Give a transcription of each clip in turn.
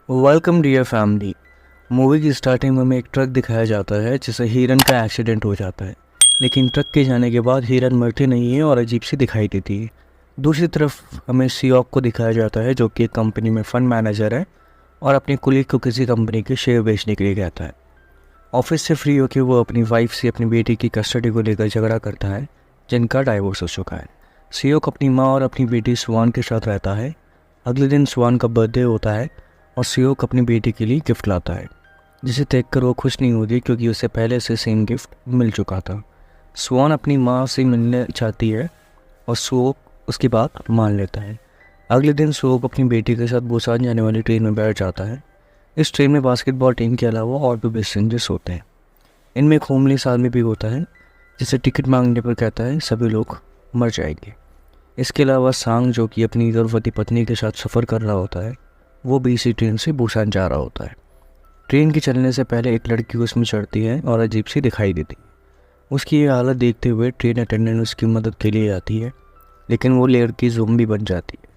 Welcome dear family. Movie की starting में हमें एक ट्रक दिखाया जाता है जिससे हिरन का एक्सीडेंट हो जाता है, लेकिन ट्रक के जाने के बाद हिरन मरते नहीं है और अजीब सी दिखाई देती है। दूसरी तरफ हमें सियोक को दिखाया जाता है जो कि एक कंपनी में फ़ंड मैनेजर है और अपने कुलीग को किसी कंपनी के शेयर बेचने के लिए कहता है। ऑफिस से फ्री होकर वो अपनी वाइफ से अपनी बेटी की कस्टडी को लेकर झगड़ा करता है जिनका डाइवोर्स हो चुका है। सियोक अपनी माँ और अपनी बेटी स्वान के साथ रहता है। अगले दिन स्वान का बर्थडे होता है और सियोक अपनी बेटी के लिए गिफ्ट लाता है, जिसे देखकर वो खुश नहीं होती क्योंकि उसे पहले से सेम गिफ्ट मिल चुका था। स्वान अपनी माँ से मिलने चाहती है और सियोक उसकी बात मान लेता है। अगले दिन सियोक अपनी बेटी के साथ बुसान जाने वाली ट्रेन में बैठ जाता है। इस ट्रेन में बास्केटबॉल टीम के अलावा और भी पैसेंजर्स होते हैं। इनमें एक होमलेस आदमी भी होता है जिसे टिकट मांगने पर कहता है सभी लोग मर जाएंगे। इसके अलावा सांग जो कि अपनी गर्भवती पत्नी के साथ सफ़र कर रहा होता है, वो भी इसी ट्रेन से बुसान जा रहा होता है। ट्रेन के चलने से पहले एक लड़की उसमें चढ़ती है और अजीब सी दिखाई देती है। उसकी ये हालत देखते हुए ट्रेन अटेंडेंट उसकी मदद के लिए आती है, लेकिन वो लड़की ज़ोंबी बन जाती है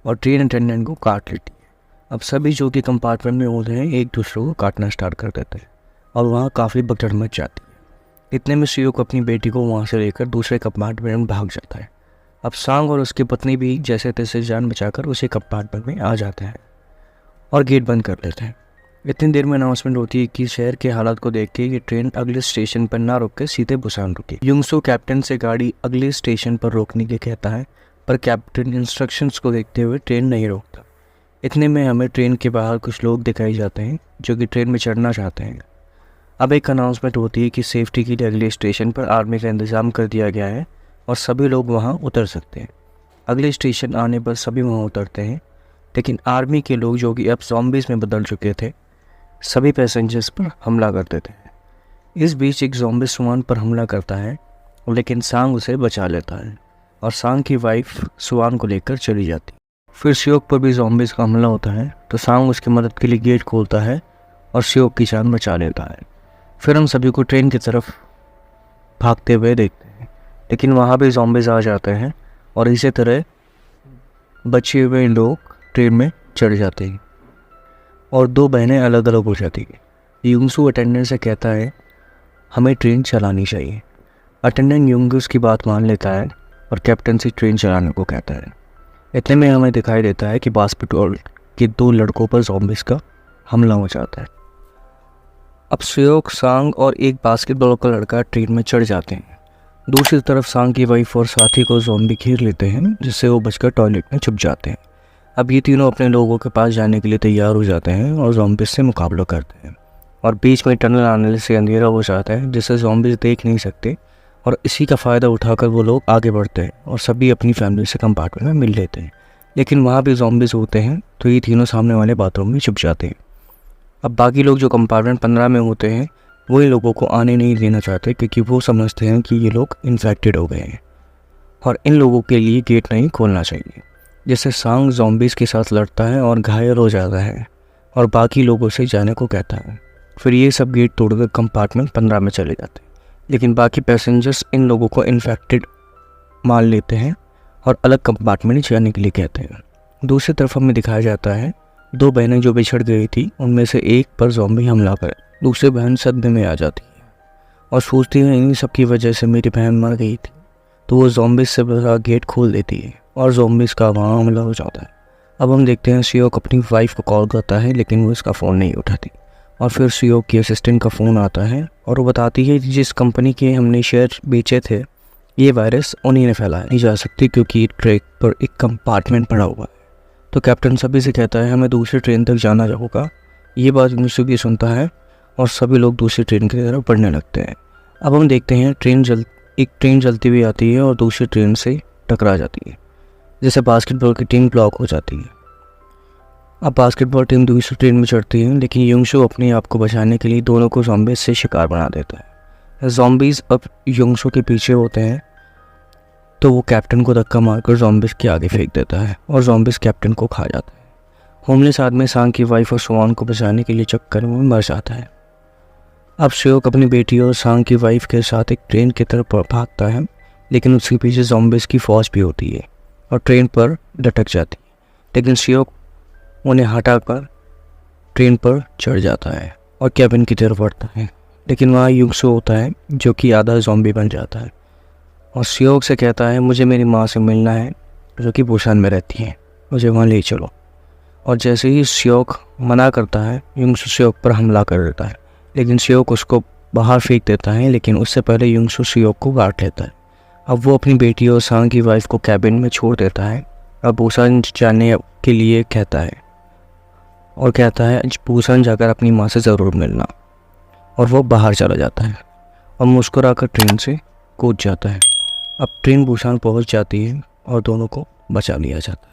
और ट्रेन अटेंडेंट को काट लेती है। अब सभी जो कि कंपार्टमेंट में होते हैं एक दूसरे को काटना स्टार्ट कर देते हैं और वहाँ काफ़ी भगदड़ मच जाती है। इतने में सियोक अपनी बेटी को वहाँ से लेकर दूसरे कंपार्टमेंट में भाग जाता है। अब सांग और उसकी पत्नी भी जैसे तैसे जान बचाकर उसी कंपार्टमेंट में आ जाते हैं और गेट बंद कर लेते हैं। इतनी देर में अनाउंसमेंट होती है कि शहर के हालात को देख के ये ट्रेन अगले स्टेशन पर ना रुक के सीधे बुसान रुकी। युंगसो कैप्टन से गाड़ी अगले स्टेशन पर रोकने के कहता है, पर कैप्टन इंस्ट्रक्शंस को देखते हुए ट्रेन नहीं रोकता। इतने में हमें ट्रेन के बाहर कुछ लोग दिखाई जाते हैं जो कि ट्रेन में चढ़ना चाहते हैं। अब एक अनाउंसमेंट होती है कि सेफ्टी के लिए अगले स्टेशन पर आर्मी का इंतज़ाम कर दिया गया है और सभी लोग वहाँ उतर सकते हैं। अगले स्टेशन आने पर सभी वहाँ उतरते हैं, लेकिन आर्मी के लोग जो कि अब ज़ॉम्बीज़ में बदल चुके थे सभी पैसेंजर्स पर हमला कर देते हैं। इस बीच एक ज़ॉम्बी स्वान पर हमला करता है, लेकिन सांग उसे बचा लेता है और सांग की वाइफ स्वान को लेकर चली जाती है। फिर सियोक पर भी ज़ॉम्बीज़ का हमला होता है तो सांग उसकी मदद के लिए गेट खोलता है और सियोक की जान बचा लेता है। फिर हम सभी को ट्रेन की तरफ भागते हुए देखते हैं, लेकिन वहाँ भी ज़ॉम्बीज़ आ जाते हैं और इसी तरह बचे हुए लोग ट्रेन में चढ़ जाते हैं और दो बहनें अलग अलग हो जाती हैं। युंगसू अटेंडेंट से कहता है हमें ट्रेन चलानी चाहिए। अटेंडेंट युंगस की बात मान लेता है और कैप्टन से ट्रेन चलाने को कहता है। इतने में हमें दिखाई देता है कि बास्केटबॉल के दो लड़कों पर ज़ॉम्बीज़ का हमला हो जाता है। अब सियोक, सांग और एक बास्केटबॉल का लड़का ट्रेन में चढ़ जाते हैं। दूसरी तरफ सांग की वाइफ और साथी को ज़ॉम्बी घेर लेते हैं, जिससे वो बचकर टॉयलेट में छुप जाते हैं। अब ये तीनों अपने लोगों के पास जाने के लिए तैयार हो जाते हैं और ज़ॉम्बीज़ से मुकाबला करते हैं और बीच में टनल आने से अंधेरा हो जाता है जिससे ज़ॉम्बीज़ देख नहीं सकते और इसी का फ़ायदा उठाकर वो लोग आगे बढ़ते हैं और सभी अपनी फैमिली से कंपार्टमेंट में मिल लेते हैं। लेकिन वहाँ भी ज़ॉम्बीज़ होते हैं तो ये तीनों सामने वाले बाथरूम में छुप जाते हैं। अब बाकी लोग जो कंपार्टमेंट 15 में होते हैं वही लोगों को आने नहीं देना चाहते क्योंकि वो समझते हैं कि ये लोग इन्फेक्टेड हो गए हैं और इन लोगों के लिए गेट नहीं खोलना चाहिए। जिससे सांग ज़ॉम्बीज़ के साथ लड़ता है और घायल हो जाता है और बाकी लोगों से जाने को कहता है। फिर ये सब गेट तोड़कर कंपार्टमेंट 15 में चले जाते हैं, लेकिन बाकी पैसेंजर्स इन लोगों को इन्फेक्टेड मान लेते हैं और अलग कंपार्टमेंट जाने के लिए कहते हैं। दूसरी तरफ हमें दिखाया जाता है दो बहनें जो बिछड़ गई थी उनमें से एक पर ज़ॉम्बी हमला करे। दूसरी बहन सदमे में आ जाती है और सोचती है इन्हीं सब की वजह से मेरी बहन मर गई थी, तो वो ज़ॉम्बीज़ से बड़ा गेट खोल देती है और ज़ॉम्बीज़ का वहाँ हमला हो जाता है। अब हम देखते हैं सियोक अपनी वाइफ को कॉल करता है, लेकिन वो इसका फ़ोन नहीं उठाती और फिर सियोक की असिस्टेंट का फ़ोन आता है और वो बताती है जिस कंपनी के हमने शेयर बेचे थे ये वायरस उन्हीं ने फैलाया नहीं जा सकती क्योंकि ट्रैक पर एक कंपार्टमेंट पड़ा हुआ है। तो कैप्टन सभी से कहता है हमें दूसरी ट्रेन तक जाना होगा। ये बात मुझसे भी सुनता है और सभी लोग दूसरी ट्रेन की तरफ बढ़ने लगते हैं। अब हम देखते हैं एक ट्रेन जलती हुई आती है और दूसरी ट्रेन से टकरा जाती है, जैसे बास्केटबॉल की टीम ब्लॉक हो जाती है। अब बास्केटबॉल टीम दूसरी ट्रेन में चढ़ती है, लेकिन युंगसो अपने आप को बचाने के लिए दोनों को ज़ॉम्बीज़ से शिकार बना देता है। ज़ॉम्बीज़ अब युंगसो के पीछे होते हैं तो वो कैप्टन को धक्का मारकर ज़ॉम्बीज़ के आगे फेंक देता है और ज़ॉम्बीज़ कैप्टन को खा जाता है। होमलेस आदमी सांग की वाइफ और स्वान को बचाने के लिए चक्कर में मर जाता है। अब सियोक अपनी बेटी और सांग की वाइफ के साथ एक ट्रेन की तरफ भागता है, लेकिन उसके पीछे ज़ॉम्बीज़ की फ़ौज भी होती है और ट्रेन पर लटक जाती है, लेकिन सियोक उन्हें हटाकर ट्रेन पर चढ़ जाता है और कैबिन की तरफ बढ़ता है, लेकिन वहाँ युंगसू होता है जो कि आधा ज़ॉम्बी बन जाता है और सियोक से कहता है मुझे मेरी माँ से मिलना है जो कि बुसान में रहती है, मुझे वहाँ ले चलो। और जैसे ही सियोक मना करता है, युंगसू सियोक पर हमला कर देता है, लेकिन सियोक उसको बाहर फेंक देता है, लेकिन उससे पहले युंगसू सियोक को काट लेता है। अब वो अपनी बेटी और सांग की वाइफ को कैबिन में छोड़ देता है और बुसान जाने के लिए कहता है और कहता है बुसान जाकर अपनी माँ से ज़रूर मिलना। और वो बाहर चला जाता है और मुस्कुराकर ट्रेन से कूद जाता है। अब ट्रेन बुसान पहुंच जाती है और दोनों को बचा लिया जाता है।